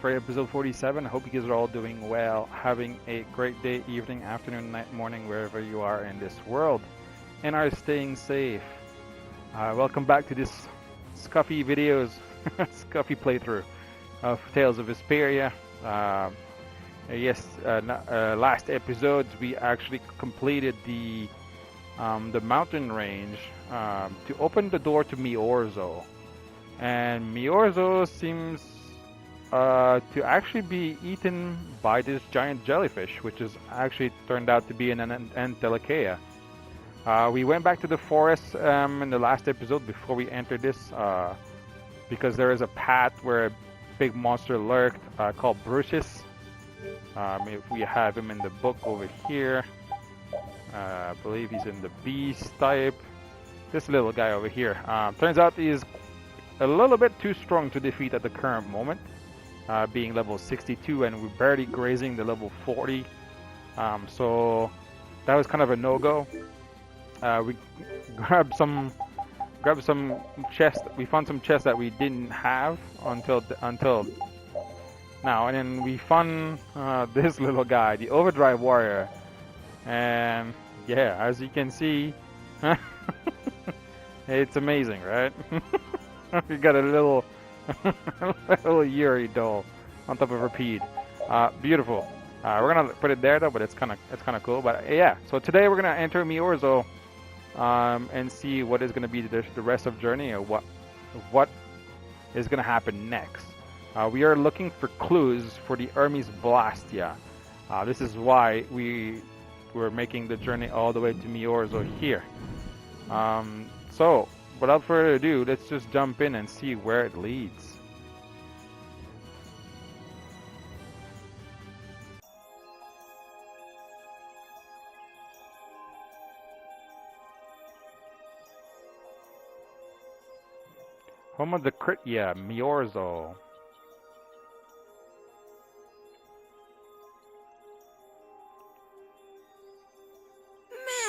for episode 47. I hope you guys are all doing well, having a great day, evening, afternoon, night, morning, wherever you are in this world, and are staying safe. Welcome back to this Scuffy videos, Scuffy playthrough of Tales of Vesperia. Last episodes we actually completed the mountain range to open the door to Myorzo. And Myorzo seems to actually be eaten by this giant jellyfish, which is actually turned out to be an Antelakea. We went back to the forest in the last episode before we entered this, because there is a path where a big monster lurked called Brutus. If we have him in the book over here, I believe he's in the beast type. This little guy over here. Turns out he is a little bit too strong to defeat at the current moment, being level 62, and we're barely grazing the level 40. So that was kind of a no-go. We grabbed some chests. We found some chests that we didn't have until now, and then we found this little guy, the Overdrive Warrior, and yeah, as you can see, it's amazing, right? We got a little Yuri doll on top of her peed. Beautiful. We're gonna put it there though, but it's kind of cool. But yeah, so today we're gonna enter Myorzo and see what is gonna be the rest of journey, or what is gonna happen next. We are looking for clues for the Hermes Blastia. This is why we're making the journey all the way to Myorzo here. So without further ado, let's just jump in and see where it leads. Home of the Myorzo.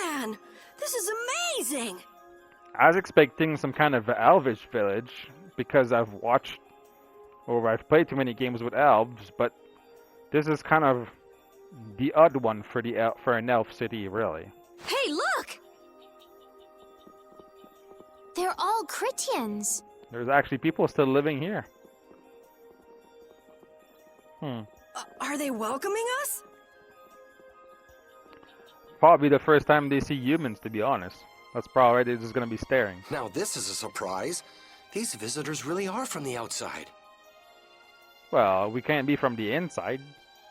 Man, this is amazing! I was expecting some kind of elvish village because I've played too many games with elves, but this is kind of the odd one for an elf city, really. Hey, look! They're all Critians. There's actually people still living here. Are they welcoming us? Probably the first time they see humans, to be honest. That's probably they're just gonna be staring. Now this is a surprise. These visitors really are from the outside. Well, we can't be from the inside.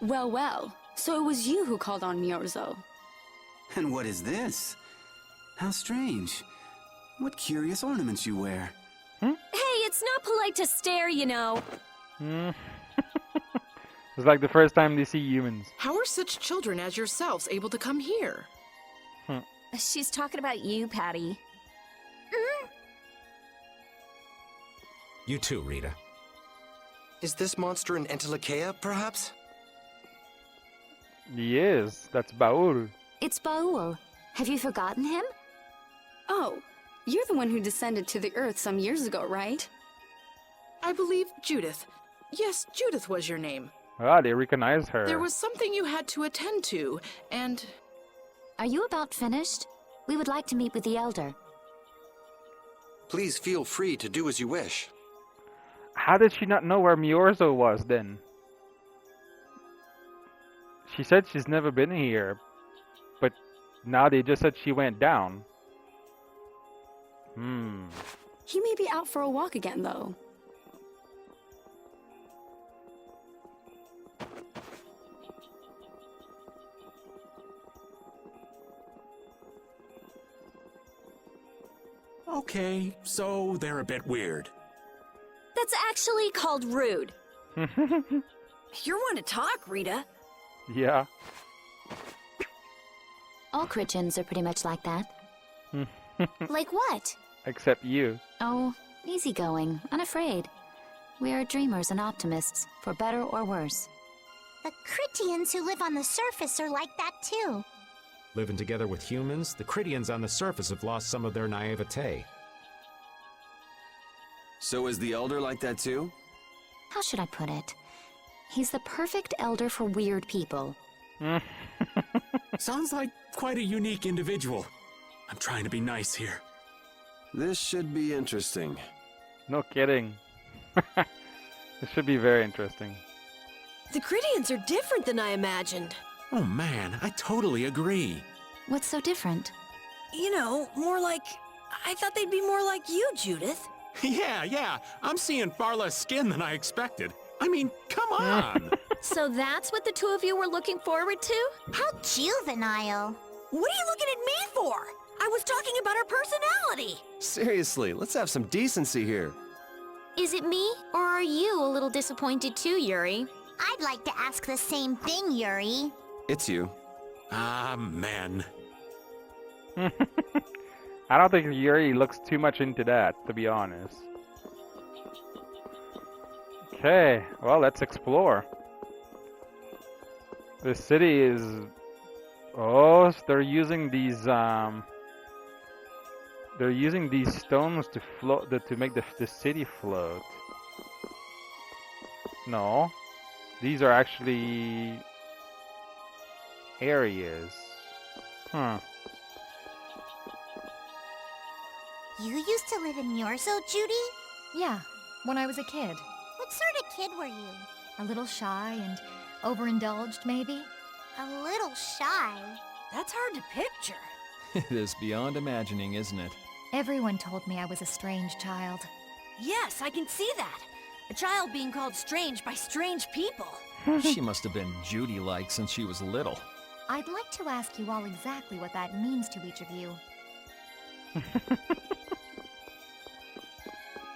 Well, so it was you who called on Myorzo. And what is this? How strange. What curious ornaments you wear. Hey, it's not polite to stare, you know. It's like the first time they see humans. How are such children as yourselves able to come here? She's talking about you, Patty. You too, Rita. Is this monster an Antelakea, perhaps? He is. That's Baul. It's Baul. Have you forgotten him? Oh, you're the one who descended to the earth some years ago, right? I believe Judith. Yes, Judith was your name. Ah, they recognize her. There was something you had to attend to, and... Are you about finished? We would like to meet with the Elder. Please feel free to do as you wish. How did she not know where Myorzo was then? She said she's never been here, but now they just said she went down. He may be out for a walk again, though. Okay, so they're a bit weird. That's actually called rude. You're one to talk, Rita. Yeah. All Critians are pretty much like that. Like what? Except you. Oh, easygoing, unafraid. We are dreamers and optimists, for better or worse. The Critians who live on the surface are like that too. Living together with humans, the Critians on the surface have lost some of their naivete. So is the Elder like that too? How should I put it? He's the perfect elder for weird people. Sounds like quite a unique individual. I'm trying to be nice here. This should be interesting. No kidding. This should be very interesting. The Critians are different than I imagined. Oh man, I totally agree. What's so different? You know, more like... I thought they'd be more like you, Judith. Yeah, I'm seeing far less skin than I expected. I mean, come on! So that's what the two of you were looking forward to? How juvenile. What are you looking at me for? I was talking about her personality. Seriously, let's have some decency here. Is it me, or are you a little disappointed too, Yuri? I'd like to ask the same thing, Yuri. It's you. Ah, man. I don't think Yuri looks too much into that, to be honest. Okay, well, let's explore. The city is... Oh, so they're using these stones to float, to make the city float. No, these are actually areas. Huh. You used to live in Myorzo, Judy? Yeah, when I was a kid. What sort of kid were you? A little shy and overindulged, maybe? A little shy. That's hard to picture. It is beyond imagining, isn't it? Everyone told me I was a strange child. Yes, I can see that. A child being called strange by strange people. She must have been Judy-like since she was little. I'd like to ask you all exactly what that means to each of you.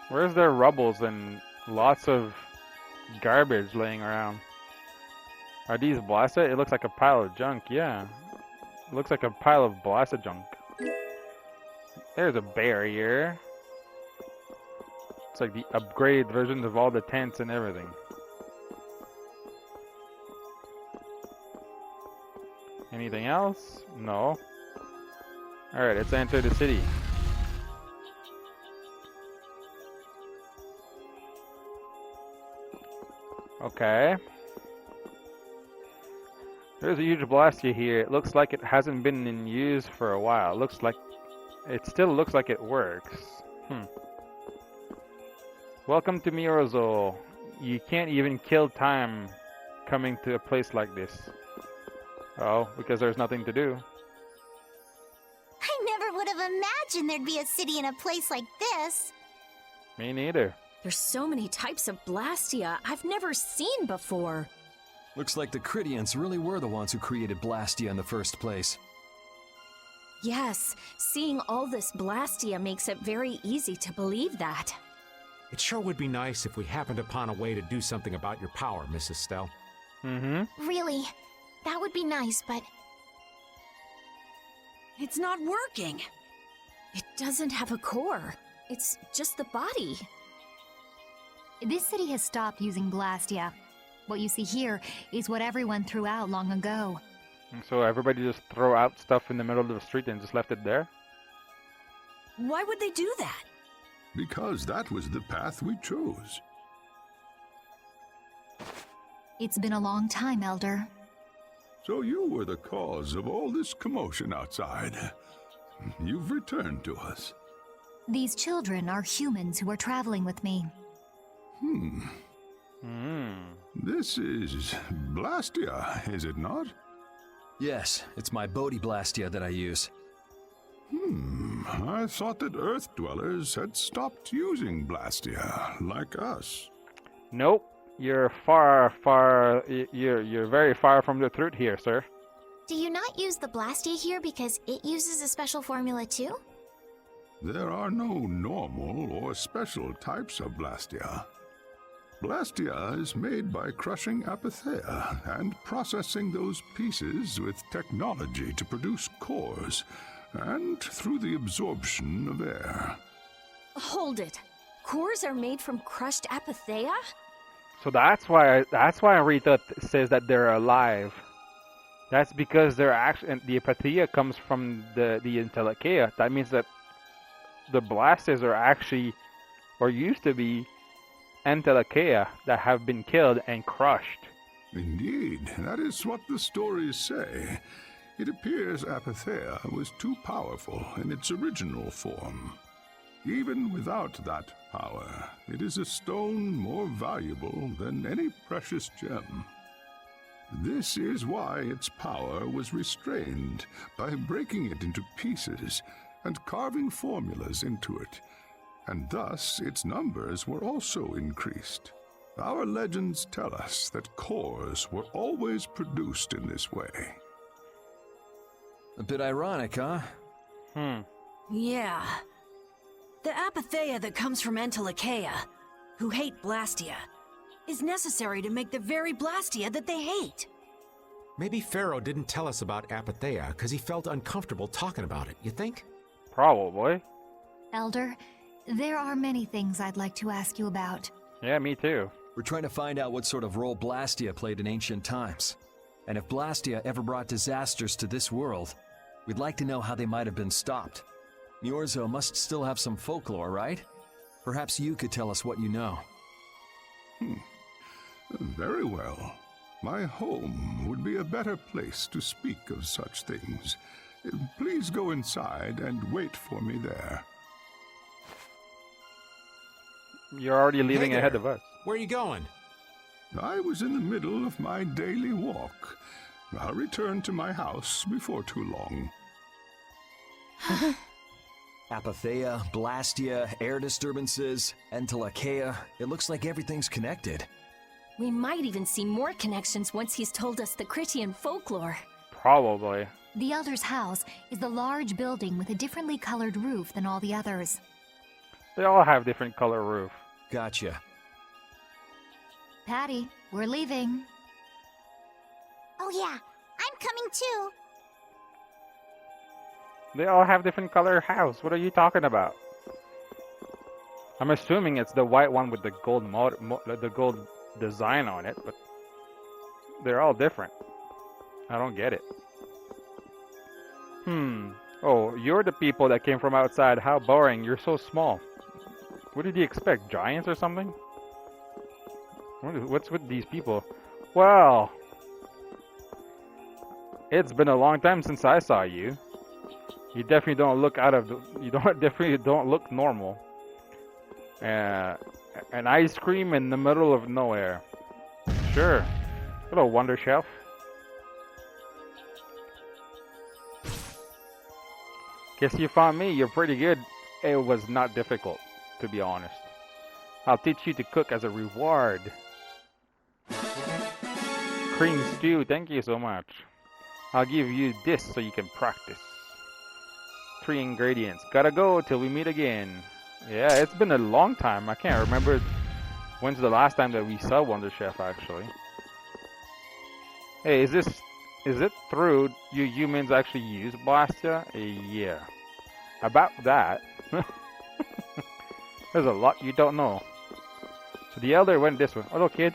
Where's there rubbles and lots of garbage laying around? Are these blasted? It looks like a pile of junk, yeah. It looks like a pile of blasted junk. There's a barrier. It's like the upgrade versions of all the tents and everything. Anything else? No. Alright, let's enter the city. Okay. There's a huge Blastia here. It looks like it hasn't been in use for a while. It still looks like it works. Welcome to Myorzo. You can't even kill time coming to a place like this. Oh, because there's nothing to do. I never would have imagined there'd be a city in a place like this. Me neither. There's so many types of Blastia I've never seen before. Looks like the Critians really were the ones who created Blastia in the first place. Yes, seeing all this Blastia makes it very easy to believe that. It sure would be nice if we happened upon a way to do something about your power, Mrs. Stell. Really, that would be nice, but... It's not working. It doesn't have a core. It's just the body. This city has stopped using Blastia. What you see here is what everyone threw out long ago. So everybody just throw out stuff in the middle of the street and just left it there? Why would they do that? Because that was the path we chose. It's been a long time, Elder. So you were the cause of all this commotion outside. You've returned to us. These children are humans who are traveling with me. This is Blastia, is it not? Yes, it's my Bodhi Blastia that I use. I thought that Earth dwellers had stopped using Blastia, like us. Nope. You're you're very far from the truth here, sir. Do you not use the Blastia here because it uses a special formula too? There are no normal or special types of Blastia. Blastia is made by crushing apatheia and processing those pieces with technology to produce cores, and through the absorption of air. Hold it. Cores are made from crushed apatheia? So that's why Rita says that they're alive. That's because they're actually, the apatheia comes from the entelechyia. That means that the Blastas are actually, or used to be, entelechyia that have been killed and crushed. Indeed, that is what the stories say. It appears Apatheia was too powerful in its original form. Even without that power, it is a stone more valuable than any precious gem. This is why its power was restrained by breaking it into pieces and carving formulas into it, and thus its numbers were also increased. Our legends tell us that cores were always produced in this way. A bit ironic, huh? Yeah. The apatheia that comes from Entelechea, who hate Blastia, is necessary to make the very Blastia that they hate. Maybe Pharaoh didn't tell us about Apatheia because he felt uncomfortable talking about it, you think? Probably. Elder, there are many things I'd like to ask you about. Yeah, me too. We're trying to find out what sort of role Blastia played in ancient times. And if Blastia ever brought disasters to this world, we'd like to know how they might have been stopped. Myorzo must still have some folklore, right? Perhaps you could tell us what you know. Very well. My home would be a better place to speak of such things. Please go inside and wait for me there. You're already leaving ahead of us. Where are you going? I was in the middle of my daily walk. I'll return to my house before too long. Apatheia, Blastia, air disturbances, Entelechea. It looks like everything's connected. We might even see more connections once he's told us the Critian folklore. Probably. The Elder's house is the large building with a differently colored roof than all the others. They all have different color roof. Gotcha. Patty, we're leaving. Oh yeah, I'm coming too. They all have different color house. What are you talking about? I'm assuming it's the white one with the gold the gold design on it, but they're all different. I don't get it. Oh, you're the people that came from outside. How boring. You're so small. What did he expect? Giants or something? What's with these people? Well, it's been a long time since I saw you. You definitely don't look definitely don't look normal. An ice cream in the middle of nowhere. Sure. Hello, Wonder Chef. Guess you found me. You're pretty good. It was not difficult, to be honest. I'll teach you to cook as a reward. Cream stew, thank you so much. I'll give you this so you can practice. 3 ingredients. Gotta go till we meet again. Yeah, it's been a long time. I can't remember when's the last time that we saw Wonder Chef, actually. Hey, is it true you humans actually use Blastia? Yeah. About that. There's a lot you don't know. So the Elder went this way. Hello, kid.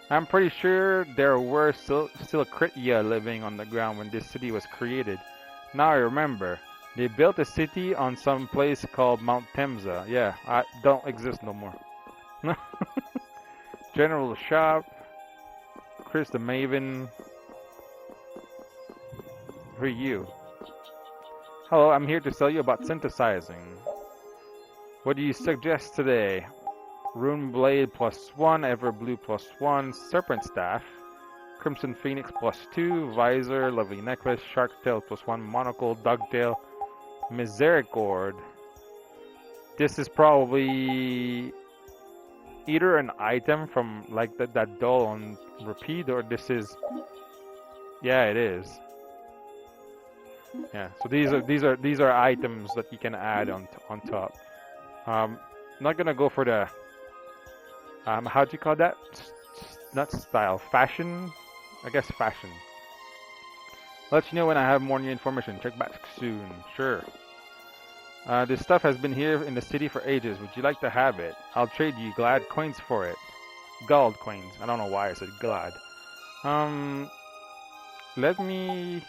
I'm pretty sure there were still Kritia living on the ground when this city was created. Now I remember. They built a city on some place called Mount Temza. Yeah, I don't exist no more. General Shop. Chris the Maven. Who are you? Hello, I'm here to tell you about synthesizing. What do you suggest today? Rune Blade +1, Everblue +1, Serpent Staff, Crimson Phoenix +2, Visor, Lovely Necklace, Shark Tail +1, Monocle, Dogtail, Misericord. This is probably either an item from like that doll on repeat, or this is... Yeah, it is. Yeah, so these are items that you can add on top. Not gonna go for the how do you call that? Not style, fashion. I guess fashion. Let you know when I have more new information. Check back soon. Sure. This stuff has been here in the city for ages. Would you like to have it? I'll trade you glad coins for it. Gold coins. I don't know why I said glad. Let me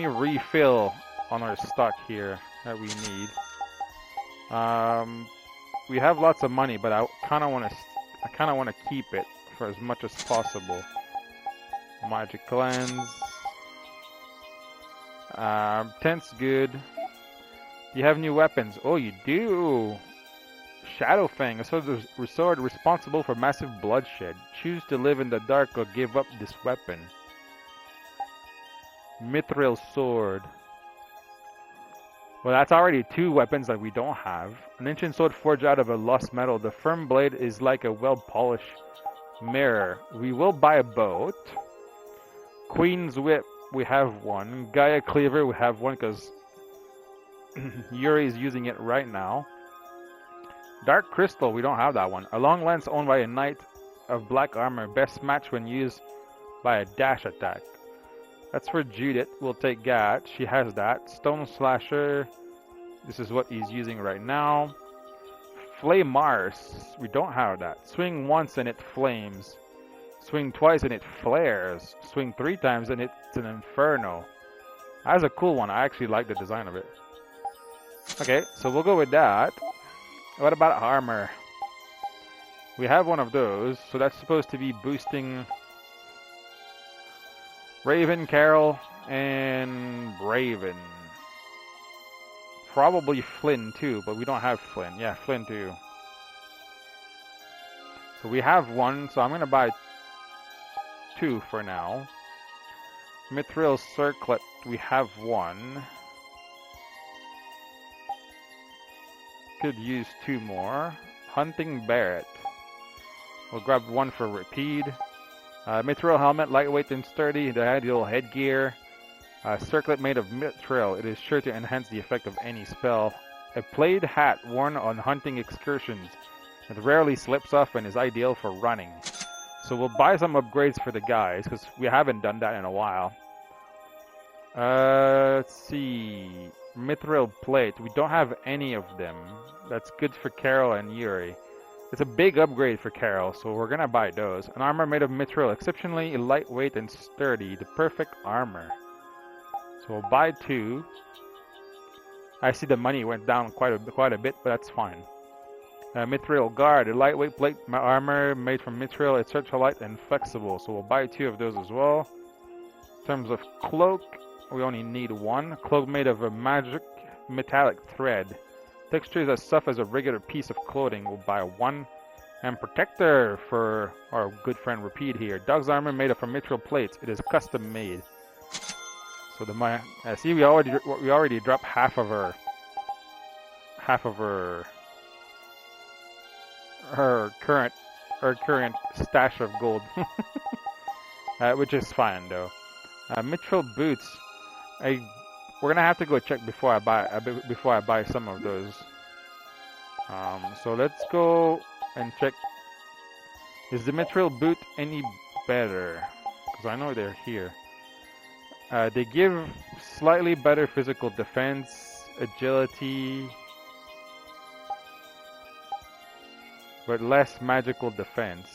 refill on our stock here that we need. We have lots of money, but I kind of want to I kind of want to keep it for as much as possible. Magic cleanse. 10's good. Do you have new weapons? Oh, you do. Shadow Fang, a sword responsible for massive bloodshed. Choose to live in the dark or give up this weapon. Mithril sword. Well, that's already 2 weapons that we don't have. An ancient sword forged out of a lost metal. The firm blade is like a well-polished mirror. We will buy a boat. Queen's Whip, we have 1. Gaia Cleaver, we have 1 because Yuri is using it right now. Dark Crystal, we don't have that one. A long lance owned by a knight of black armor. Best match when used by a dash attack. That's for Judith. We'll take that. She has that. Stone Slasher. This is what he's using right now. Flame Mars. We don't have that. Swing once and it flames. Swing twice and it flares. Swing 3 times and it's an inferno. That's a cool one. I actually like the design of it. Okay, so we'll go with that. What about armor? We have one of those. So that's supposed to be boosting Raven, Carol, and Raven. Probably Flynn too, but we don't have Flynn. Yeah, Flynn too. So we have 1, so I'm going to buy 2 for now. Mithril Circlet, we have 1. Could use 2 more. Hunting Barret. We'll grab 1 for Rapide. Mithril helmet, lightweight and sturdy, the ideal headgear. Circlet made of mithril, it is sure to enhance the effect of any spell. A plaid hat worn on hunting excursions. It rarely slips off and is ideal for running. So we'll buy some upgrades for the guys, because we haven't done that in a while. Let's see. Mithril plate, we don't have any of them. That's good for Carol and Yuri. It's a big upgrade for Carol, so we're gonna buy those. An armor made of mithril, exceptionally lightweight and sturdy, the perfect armor. So we'll buy 2. I see the money went down quite a bit, but that's fine. Mithril guard, a lightweight plate armor made from mithril. It's ultralight and flexible, so we'll buy 2 of those as well. In terms of cloak, we only need 1. Cloak made of a magic metallic thread. Texture is as soft as a regular piece of clothing. We'll buy 1. And protector for our good friend Rapide here. Dog's armor made from mithril plates. It is custom made. So the see, we already dropped half of her current stash of gold, which is fine though. Mithril boots. We're gonna have to go check before I buy some of those. So let's go and check. Is the mithril boot any better? Because I know they're here. They give slightly better physical defense, agility, but less magical defense.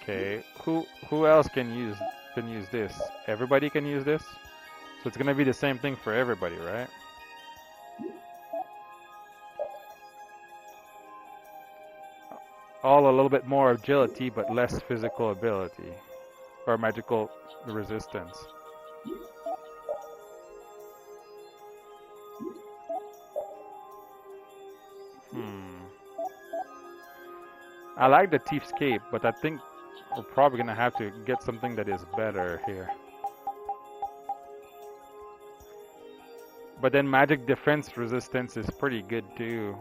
Okay, who else can use this? Everybody can use this? So it's gonna be the same thing for everybody, right? All a little bit more agility, but less physical ability. Or magical resistance. I like the Thief's Cape, but I think we're probably gonna have to get something that is better here. But then magic defense resistance is pretty good too.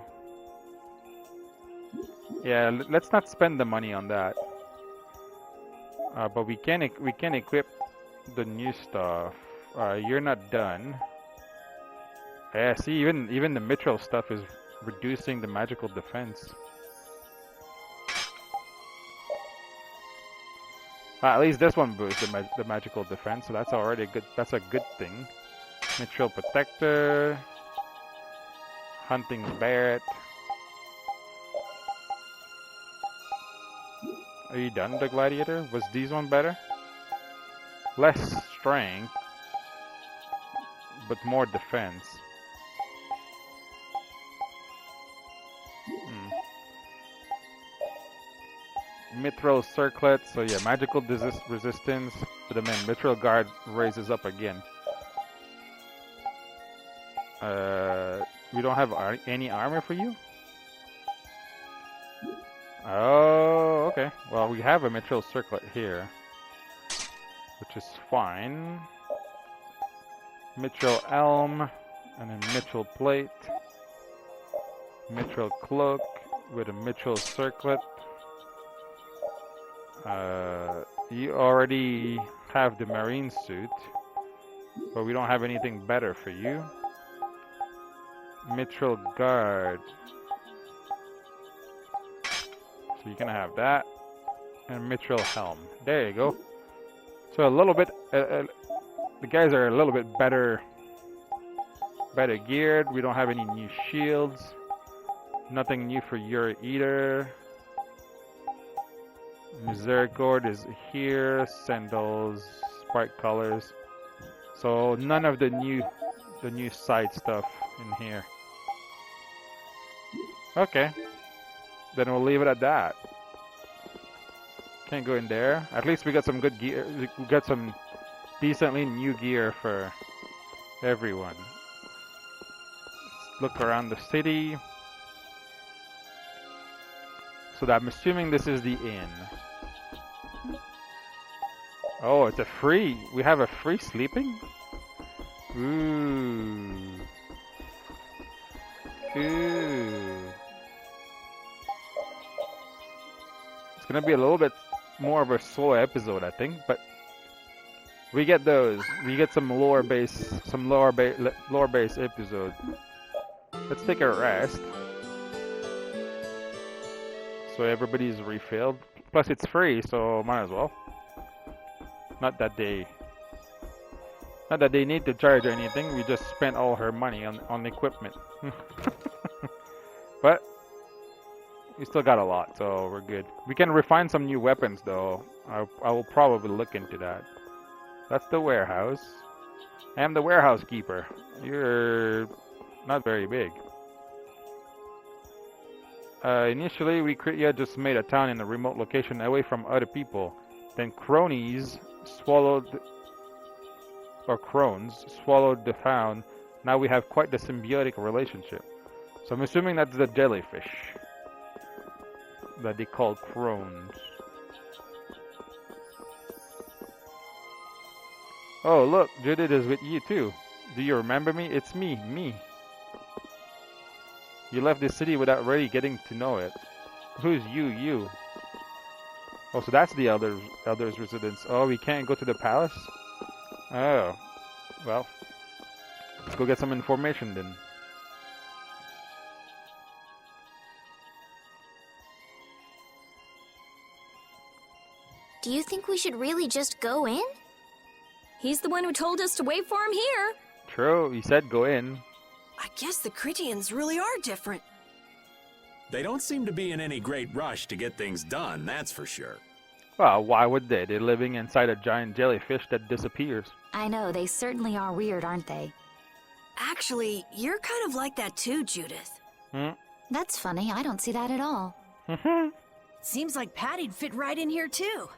Yeah, let's not spend the money on that. But we can equip the new stuff. You're not done. Yeah, see, even the mithril stuff is reducing the magical defense. At least this one boosts the magical defense, so that's already a good. That's a good thing. Mithril protector, hunting Barret. Are you done, the gladiator? Was these one better? Less strength, but more defense. Mithril Circlet, so yeah, magical resistance to the men. Mithril Guard raises up again. We don't have any armor for you? Oh, okay. Well, we have a Mithril Circlet here, which is fine. Mithril Elm, and a Mithril Plate. Mithril Cloak with a Mithril Circlet. You already have the marine suit, but we don't have anything better for you. Mithril Guard. So you can have that. And Mithril Helm. There you go. So a little bit, the guys are a little bit better geared. We don't have any new shields. Nothing new for your Eater. Misericord is here. Sandals, Sprite colors. So none of the new side stuff in here. Okay. Then we'll leave it at that. Can't go in there. At least we got some good gear. We got some decently new gear for everyone. Let's look around the city. So I'm assuming this is the inn. Oh, it's a free. We have a free sleeping? Ooh. Ooh. It's gonna be a little bit more of a slow episode, I think, but we get those. We get some lower base episode. Let's take a rest. So everybody's refilled. Plus it's free, so might as well. Not that they need to charge or anything. We just spent all her money on equipment. But we still got a lot, so we're good. We can refine some new weapons though. I will probably look into that. That's the warehouse. I am the warehouse keeper. You're not very big. Initially, we just made a town in a remote location away from other people. Then cronies swallowed the town. Now we have quite the symbiotic relationship. So I'm assuming that's the jellyfish that they call crones. Oh, look, Judith is with you too. Do you remember me? It's me. You left this city without really getting to know it. Who's you? Oh, so that's the elders' residence. Oh, we can't go to the palace? Oh, well, let's go get some information then. Do you think we should really just go in? He's the one who told us to wait for him here. True, he said go in. I guess the Critians really are different. They don't seem to be in any great rush to get things done, that's for sure. Well, why would they? They're living inside a giant jellyfish that disappears. I know, they certainly are weird, aren't they? Actually, you're kind of like that too, Judith. That's funny, I don't see that at all. Seems like Patty'd fit right in here too.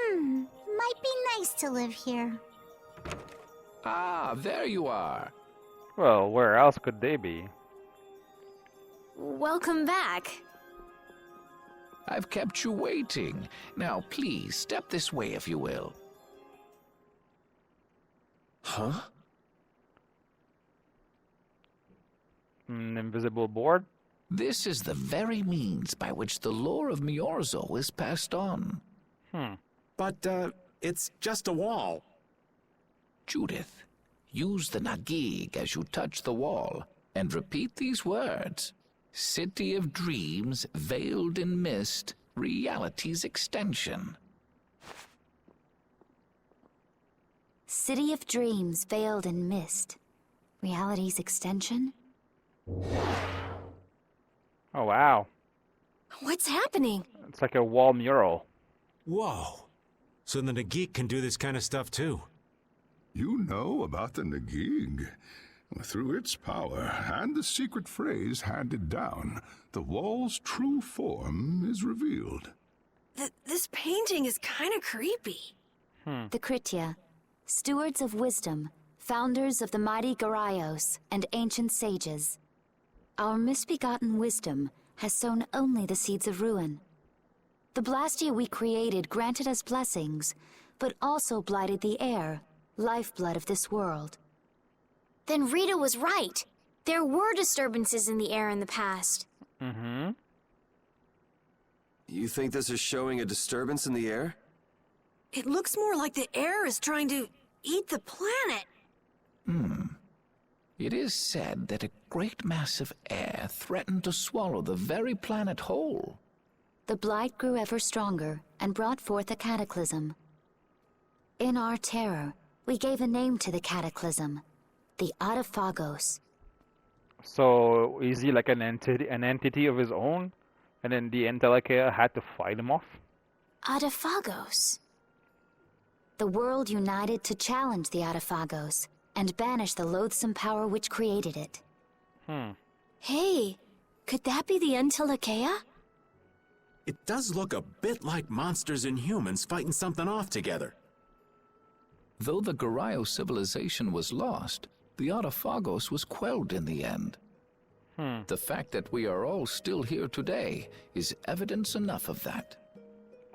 Might be nice to live here. Ah, there you are. Well, where else could they be? Welcome back. I've kept you waiting. Now, please, step this way if you will. Huh? An invisible board? This is the very means by which the lore of Myorzo is passed on. But, it's just a wall. Judith, use the Nagig as you touch the wall, and repeat these words. City of Dreams, veiled in mist, reality's extension. City of Dreams, veiled in mist. Reality's extension? Oh, wow. What's happening? It's like a wall mural. Whoa. So the Nagik can do this kind of stuff too. You know about the Nagig. Through its power and the secret phrase handed down, the wall's true form is revealed. This painting is kind of creepy. The Kritya, stewards of wisdom, founders of the mighty Garayos and ancient sages. Our misbegotten wisdom has sown only the seeds of ruin. The Blastia we created granted us blessings, but also blighted the air, lifeblood of this world. Then Rita was right. There were disturbances in the air in the past. Mm-hmm. You think this is showing a disturbance in the air? It looks more like the air is trying to eat the planet. It is said that a great mass of air threatened to swallow the very planet whole. The blight grew ever stronger and brought forth a cataclysm. In our terror, we gave a name to the cataclysm, the Adaphagos. So is he like an entity of his own? And then the Entelekea had to fight him off? Adaphagos. The world united to challenge the Adaphagos and banish the loathsome power which created it. Hey, could that be the Entelekea? It does look a bit like monsters and humans fighting something off together. Though the Garayo civilization was lost, the Adaphagos was quelled in the end. The fact that we are all still here today is evidence enough of that.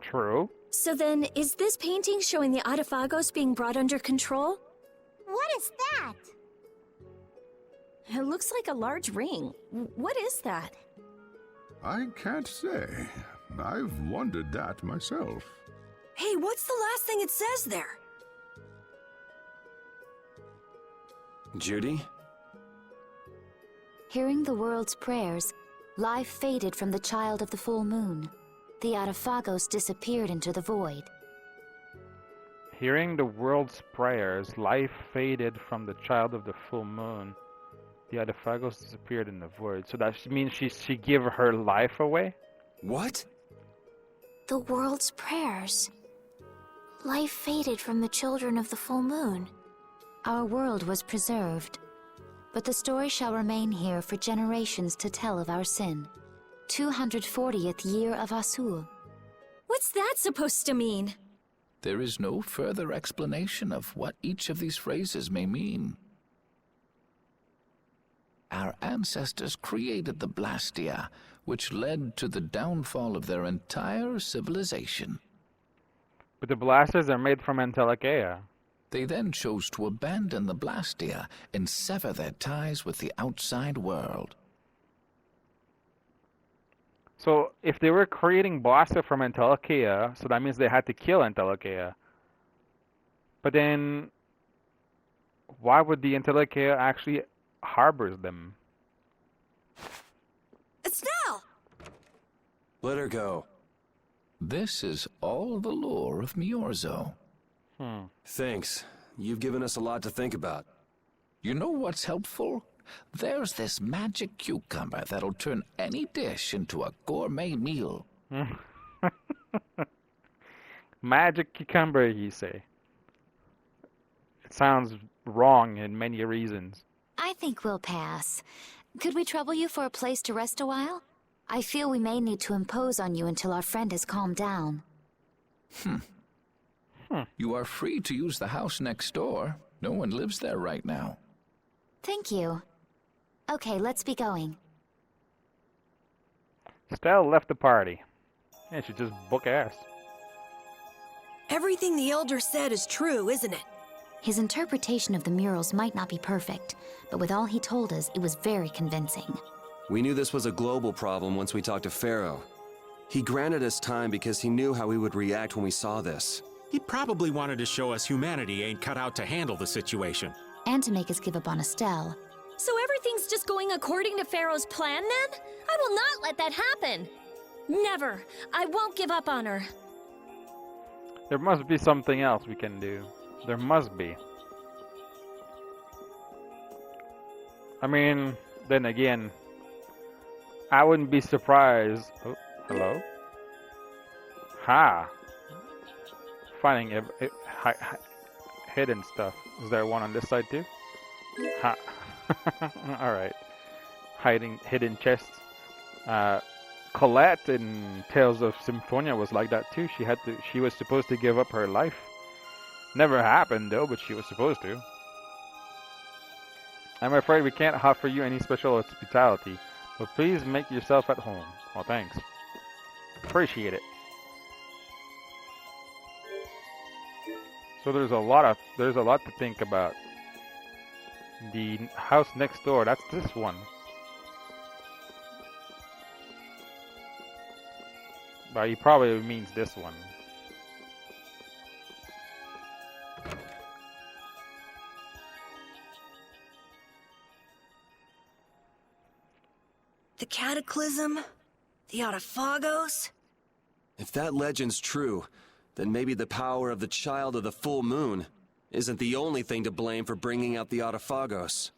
True. So then, is this painting showing the Adaphagos being brought under control? What is that? It looks like a large ring. What is that? I can't say. I've wondered that myself. Hey, what's the last thing it says there? Judy? Hearing the world's prayers, life faded from the child of the full moon. The Adaphagos disappeared into the void. Hearing the world's prayers, life faded from the child of the full moon. The Adaphagos disappeared in the void. So that means she gave her life away? What? The world's prayers. Life faded from the children of the full moon. Our world was preserved, but the story shall remain here for generations to tell of our sin. 240th year of Asul. What's that supposed to mean? There is no further explanation of what each of these phrases may mean. Our ancestors created the Blastia, which led to the downfall of their entire civilization. But the blasters are made from Entelekea. They then chose to abandon the Blastia and sever their ties with the outside world. So if they were creating blaster from Entelekea, so that means they had to kill Entelekea. But then, why would the Entelekea actually harbors them? Estelle! Let her go. This is all the lore of Myorzo. Thanks. You've given us a lot to think about. You know what's helpful? There's this magic cucumber that'll turn any dish into a gourmet meal. Magic cucumber, you say? It sounds wrong in many reasons. I think we'll pass. Could we trouble you for a place to rest a while? I feel we may need to impose on you until our friend has calmed down. You are free to use the house next door. No one lives there right now. Thank you. Okay, let's be going. Estelle left the party. And she just book ass. Everything the Elder said is true, isn't it? His interpretation of the murals might not be perfect, but with all he told us, it was very convincing. We knew this was a global problem once we talked to Pharaoh. He granted us time because he knew how we would react when we saw this. He probably wanted to show us humanity ain't cut out to handle the situation. And to make us give up on Estelle. So everything's just going according to Pharaoh's plan then? I will not let that happen. Never. I won't give up on her. There must be something else we can do. There must be. I mean, then again, I wouldn't be surprised. Oh, hello? Ha! Finding hidden stuff. Is there one on this side too? Ha! Alright. Hidden chests. Colette in Tales of Symphonia was like that too. She was supposed to give up her life. Never happened though, but she was supposed to. I'm afraid we can't offer you any special hospitality, but please make yourself at home. Oh, thanks. Appreciate it. So there's a lot to think about. The house next door, that's this one. But he probably means this one. The Cataclysm? The Autophagos? If that legend's true, then maybe the power of the Child of the Full Moon isn't the only thing to blame for bringing out the Autophagos.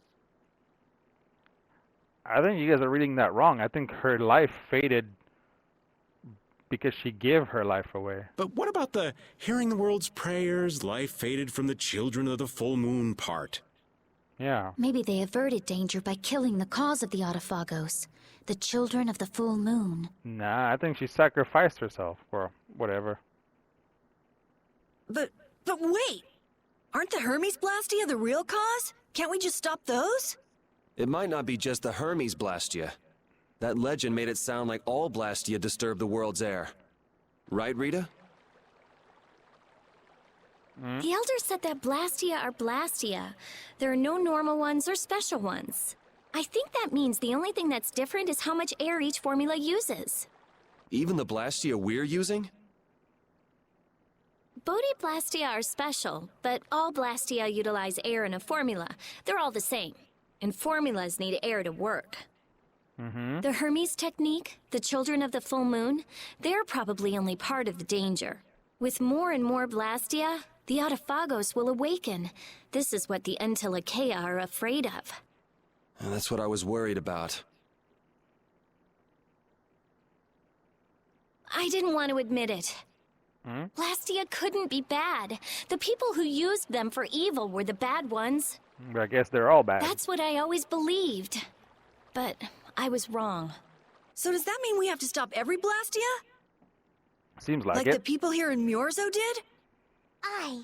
I think you guys are reading that wrong. I think her life faded because she gave her life away. But what about the hearing the world's prayers, life faded from the children of the full moon part? Yeah. Maybe they averted danger by killing the cause of the Autophagos, the children of the full moon. Nah, I think she sacrificed herself, or whatever. But wait! Aren't the Hermes Blastia the real cause? Can't we just stop those? It might not be just the Hermes Blastia. That legend made it sound like all Blastia disturb the world's air. Right, Rita? The elders said that Blastia are Blastia. There are no normal ones or special ones. I think that means the only thing that's different is how much air each formula uses. Even the Blastia we're using? Bodhi-Blastia are special, but all Blastia utilize air in a formula. They're all the same, and formulas need air to work. The Hermes technique, the children of the full moon, they're probably only part of the danger. With more and more Blastia, the Autophagos will awaken. This is what the Entelekea are afraid of. And that's what I was worried about. I didn't want to admit it. Blastia couldn't be bad. The people who used them for evil were the bad ones. I guess they're all bad. That's what I always believed. But I was wrong. So does that mean we have to stop every Blastia? Seems like Like it. the people here in Myorzo did? Aye.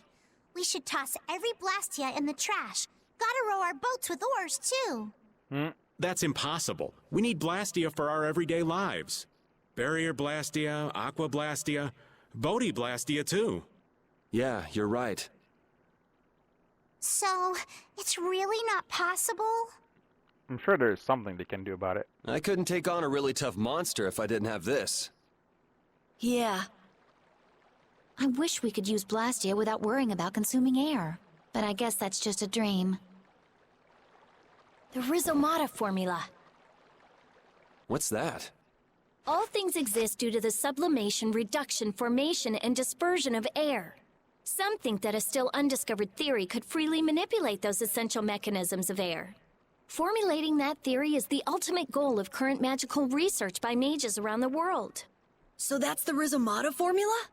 We should toss every Blastia in the trash. Gotta row our boats with oars, too. That's impossible. We need Blastia for our everyday lives. Barrier Blastia, Aqua Blastia, Bodhi Blastia too. Yeah, you're right. So, it's really not possible? I'm sure there's something they can do about it. I couldn't take on a really tough monster if I didn't have this. Yeah. I wish we could use Blastia without worrying about consuming air. But I guess that's just a dream. The Rhizomata formula. What's that? All things exist due to the sublimation, reduction, formation, and dispersion of air. Some think that a still undiscovered theory could freely manipulate those essential mechanisms of air. Formulating that theory is the ultimate goal of current magical research by mages around the world. So that's the Rhizomata formula?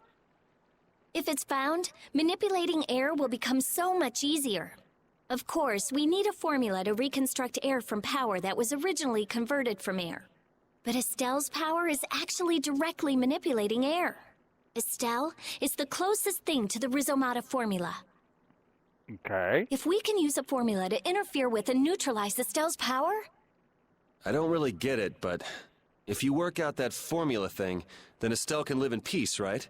If it's found, manipulating air will become so much easier. Of course, we need a formula to reconstruct air from power that was originally converted from air. But Estelle's power is actually directly manipulating air. Estelle is the closest thing to the Rhizomata formula. Okay. If we can use a formula to interfere with and neutralize Estelle's power... I don't really get it, but if you work out that formula thing, then Estelle can live in peace, right?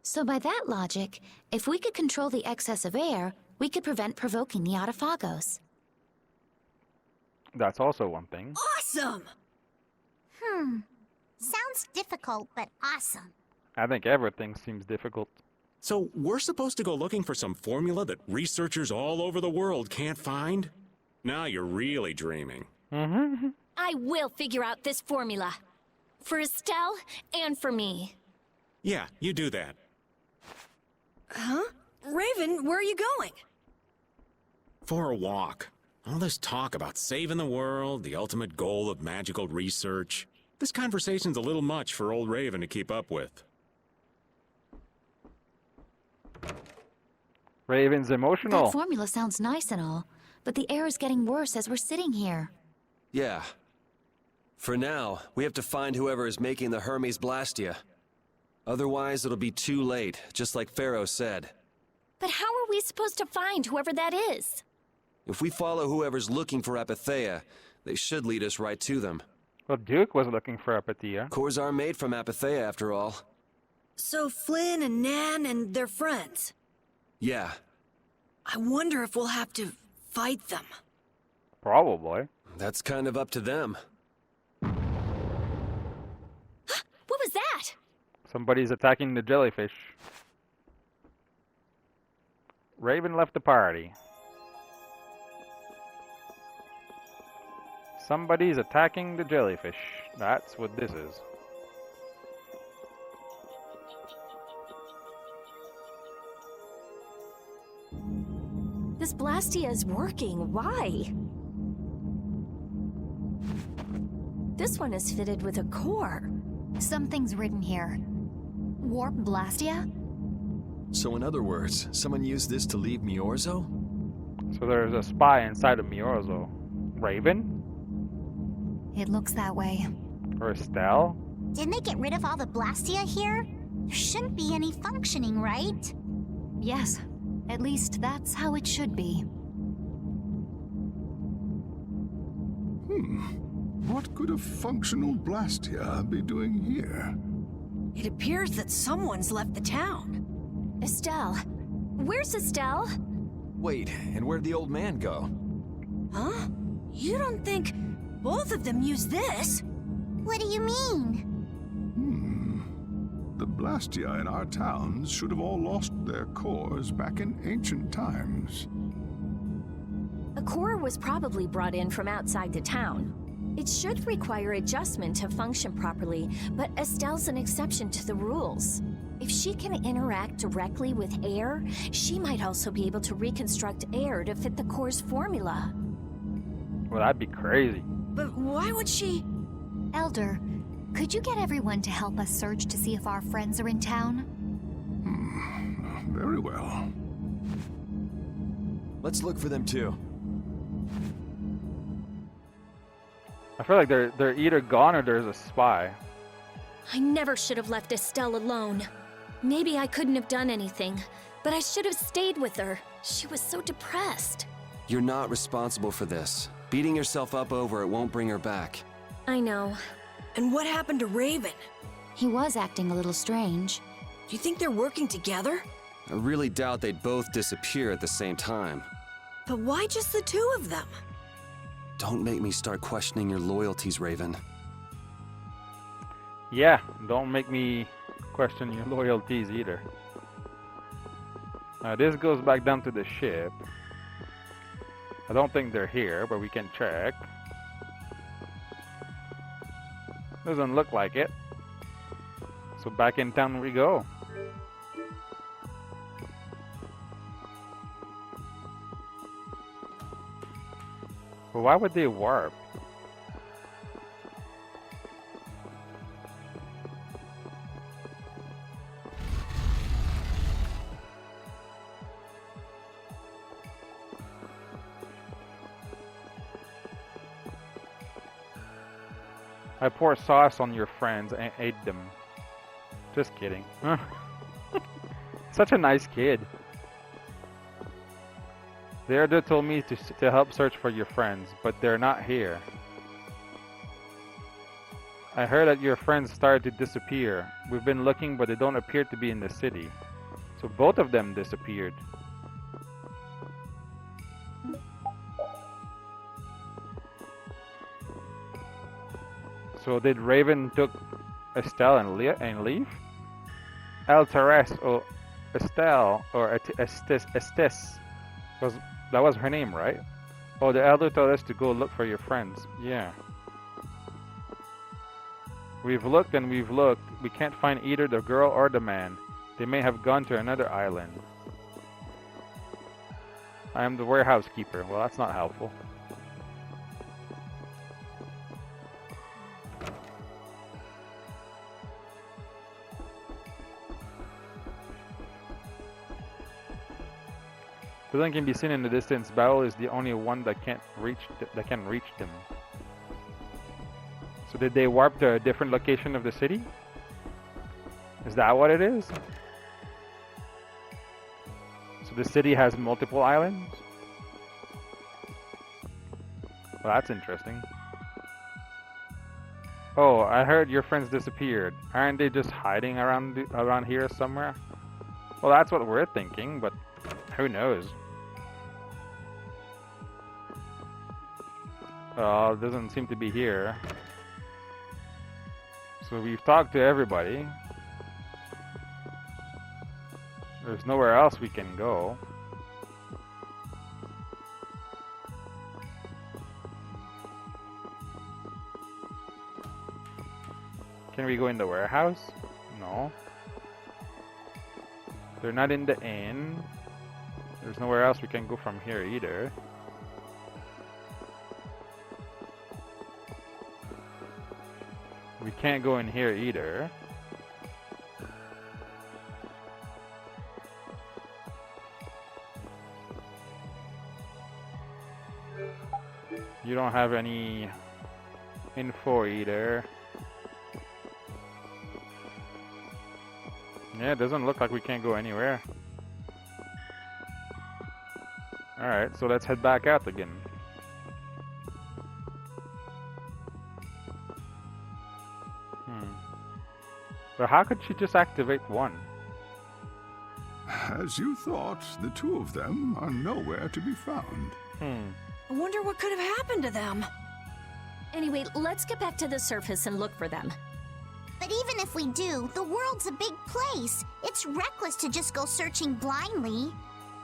So by that logic, if we could control the excess of air, we could prevent provoking the Autophagos. That's also one thing. Awesome! Sounds difficult, but awesome. I think everything seems difficult. So we're supposed to go looking for some formula that researchers all over the world can't find? Now you're really dreaming. I will figure out this formula. For Estelle and for me. Yeah, you do that. Huh? Raven, where are you going? For a walk. All this talk about saving the world, the ultimate goal of magical research. This conversation's a little much for old Raven to keep up with. Raven's emotional. That formula sounds nice and all, but the air is getting worse as we're sitting here. Yeah. For now, we have to find whoever is making the Hermes Blastia. Otherwise, it'll be too late, just like Pharaoh said. But how are we supposed to find whoever that is? If we follow whoever's looking for Apatheia, they should lead us right to them. Well, Duke was looking for Apatheia. Cores are made from Apatheia, after all. So Flynn and Nan and their friends? Yeah. I wonder if we'll have to fight them. Probably. That's kind of up to them. What was that? Somebody's attacking the jellyfish. Raven left the party. Somebody's attacking the jellyfish. That's what this is. This Blastia is working. Why? This one is fitted with a core. Something's written here. Warp Blastia? So in other words, someone used this to leave Myorzo? So there's a spy inside of Myorzo. Raven? It looks that way. Or Estelle? Didn't they get rid of all the Blastia here? There shouldn't be any functioning, right? Yes. At least that's how it should be. What could a functional Blastia be doing here? It appears that someone's left the town. Estelle. Where's Estelle? Wait, and where'd the old man go? Huh? You don't think both of them used this? What do you mean? The Blastia in our towns should have all lost their cores back in ancient times. A core was probably brought in from outside the town. It should require adjustment to function properly, but Estelle's an exception to the rules. If she can interact directly with air, she might also be able to reconstruct air to fit the core's formula. Well, that'd be crazy. But why would she... Elder, could you get everyone to help us search to see if our friends are in town? Very well. Let's look for them too. I feel like they're either gone or there's a spy. I never should have left Estelle alone. Maybe I couldn't have done anything, but I should have stayed with her. She was so depressed. You're not responsible for this. Beating yourself up over it won't bring her back. I know. And what happened to Raven? He was acting a little strange. Do you think they're working together? I really doubt they'd both disappear at the same time. But why just the two of them? Don't make me start questioning your loyalties, Raven. Yeah, don't make me question your loyalties either. Now this goes back down to the ship. I don't think they're here, but we can check. Doesn't look like it. So back in town we go. But why would they warp? I pour sauce on your friends and ate them. Just kidding. Such a nice kid. The elder told me to help search for your friends, but they're not here. I heard that your friends started to disappear. We've been looking, but they don't appear to be in the city. So both of them disappeared. So did Raven took Estelle and leave? El Teres or Estelle or Estes that was her name, right? Oh, the elder told us to go look for your friends. Yeah. We've looked and we've looked. We can't find either the girl or the man. They may have gone to another island. I am the warehouse keeper. Well, that's not helpful. Villain can be seen in the distance. Battle is the only one that can reach them. So did they warp to a different location of the city? Is that what it is? So the city has multiple islands? Well, that's interesting. Oh, I heard your friends disappeared. Aren't they just hiding around here somewhere? Well, that's what we're thinking, but who knows? It doesn't seem to be here. So we've talked to everybody. There's nowhere else we can go. Can we go in the warehouse? No. They're not in the inn. There's nowhere else we can go from here either. We can't go in here either. You don't have any info either. Yeah, it doesn't look like we can't go anywhere. Alright, so let's head back out again. So how could she just activate one? As you thought, the two of them are nowhere to be found. I wonder what could have happened to them. Anyway, let's get back to the surface and look for them. But even if we do, the world's a big place. It's reckless to just go searching blindly.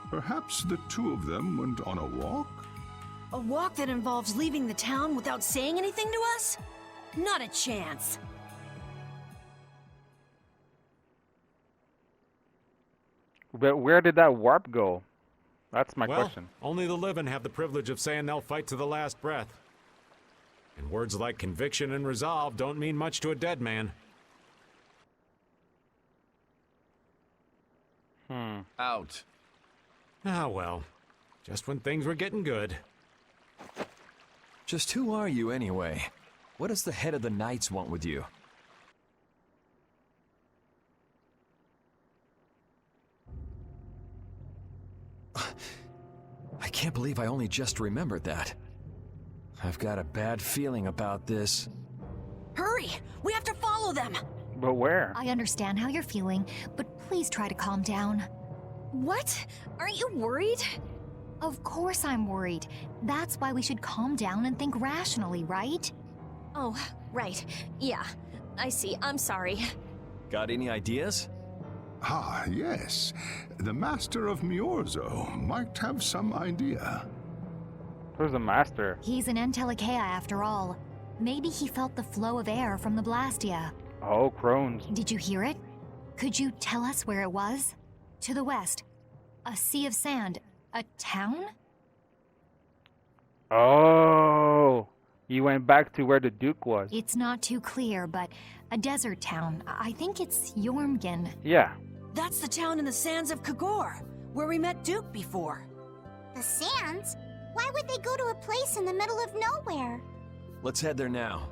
Perhaps the two of them went on a walk? A walk that involves leaving the town without saying anything to us? Not a chance. But where did that warp go? That's my question. Only the living have the privilege of saying they'll fight to the last breath. And words like conviction and resolve don't mean much to a dead man. Out. Ah, well. Just when things were getting good. Just who are you anyway? What does the head of the Knights want with you? I can't believe I only just remembered that. I've got a bad feeling about this. Hurry! We have to follow them! But where? I understand how you're feeling, but please try to calm down. What? Aren't you worried? Of course I'm worried. That's why we should calm down and think rationally, right? Oh, right. Yeah, I see. I'm sorry. Got any ideas? Ah, yes. The Master of Myorzo might have some idea. Who's the Master? He's an Entelikeia after all. Maybe he felt the flow of air from the Blastia. Oh, crones. Did you hear it? Could you tell us where it was? To the west. A sea of sand. A town? Oh, you went back to where the Duke was. It's not too clear, but a desert town. I think it's Jormungand. Yeah. That's the town in the sands of Kagor, where we met Duke before. The sands? Why would they go to a place in the middle of nowhere? Let's head there now.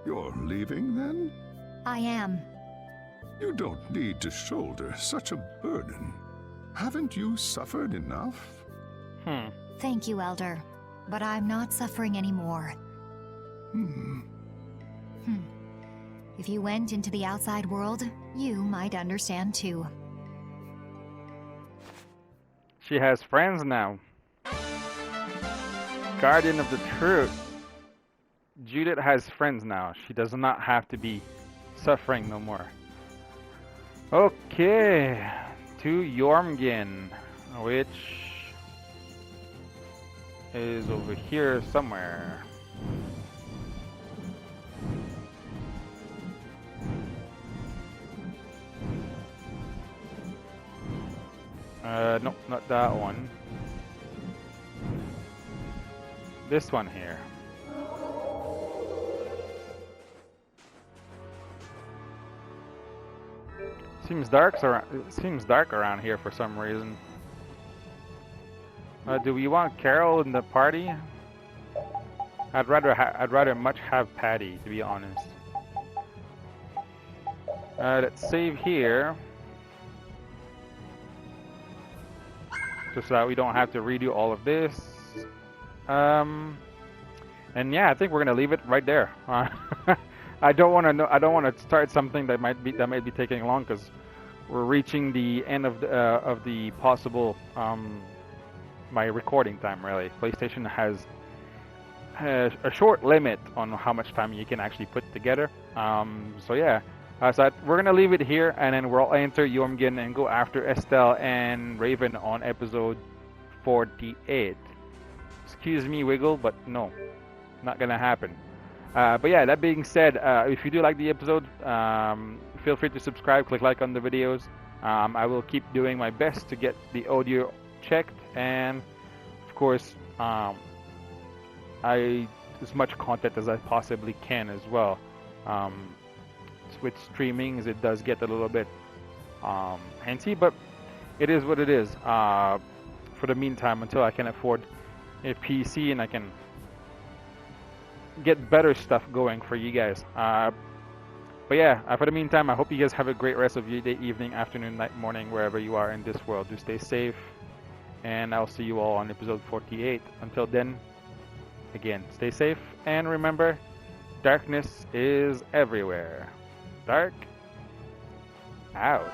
You're leaving, then? I am. You don't need to shoulder such a burden. Haven't you suffered enough? Thank you, Elder. But I'm not suffering anymore. If you went into the outside world, you might understand too. She has friends now. Guardian of the Truth. Judith has friends now. She does not have to be suffering no more. Okay, to Jormungand, which is over here somewhere. No, not that one. This one here. Seems dark around here for some reason. Do we want Carol in the party? I'd rather much have Patty, to be honest. Let's save here, just so that we don't have to redo all of this. And yeah, I think we're gonna leave it right there. I don't want to start something that might be taking long, because we're reaching the end of the possible my recording time. Really, PlayStation has a short limit on how much time you can actually put together. So yeah, so we're gonna leave it here, and then we'll enter Jormungand and go after Estelle and Raven on episode 48. Excuse me, Wiggle, but no, not gonna happen. But yeah, that being said, if you do like the episode, feel free to subscribe, click like on the videos. I will keep doing my best to get the audio checked, and of course, as much content as I possibly can as well. With streaming, it does get a little bit handsy, but it is what it is. For the meantime, until I can afford a PC and I can get better stuff going for you guys. But yeah, for the meantime, I hope you guys have a great rest of your day, evening, afternoon, night, morning, wherever you are in this world. Do stay safe, and I'll see you all on episode 48. Until then, again, stay safe, and remember, darkness is everywhere. Dark out.